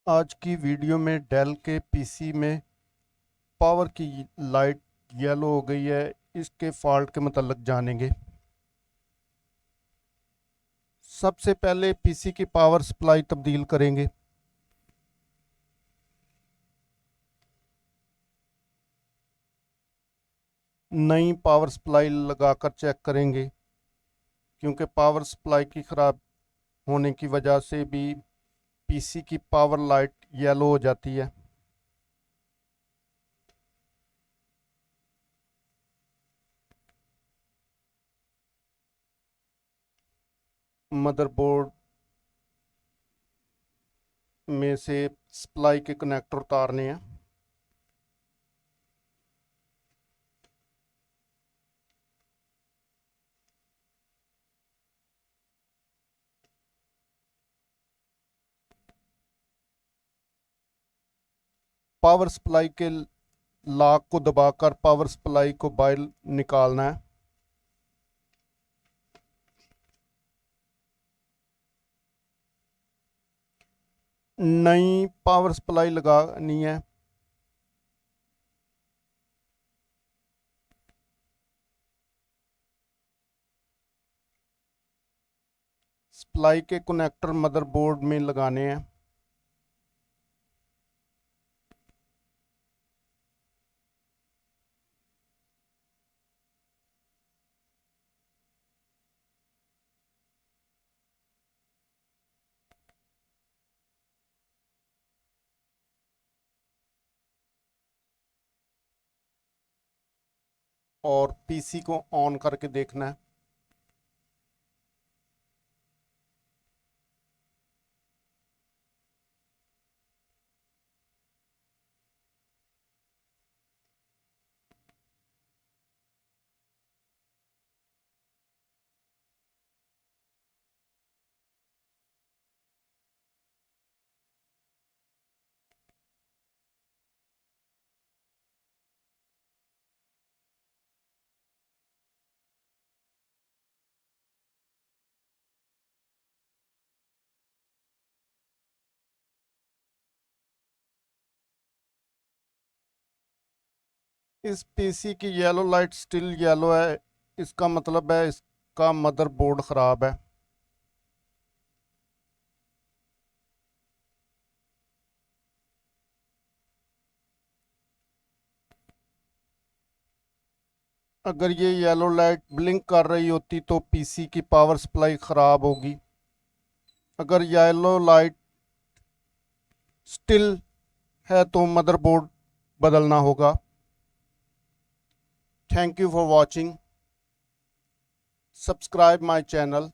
आज की वीडियो में डेल के पीसी में पावर की लाइट येलो हो गई है। इसके फॉल्ट के मतलब जानेंगे। सबसे पहले पीसी की पावर सप्लाई तब्दील करेंगे। नई पावर सप्लाई लगाकर चेक करेंगे, क्योंकि पावर सप्लाई की ख़राब होने की वजह से भी पीसी की पावर लाइट येलो हो जाती है। मदरबोर्ड में से सप्लाई के कनेक्टर उतारने हैं। पावर सप्लाई के लॉक को दबाकर पावर सप्लाई को बाहर निकालना है। नई पावर सप्लाई लगानी है। सप्लाई के कनेक्टर मदरबोर्ड में लगाने हैं। और पीसी को ऑन करके देखना है। इस पीसी की येलो लाइट स्टिल येलो है, इसका मतलब है इसका मदरबोर्ड ख़राब है। अगर ये येलो लाइट ब्लिंक कर रही होती तो पीसी की पावर सप्लाई ख़राब होगी। अगर येलो लाइट स्टिल है तो मदरबोर्ड बदलना होगा। Thank you for watching. Subscribe my channel.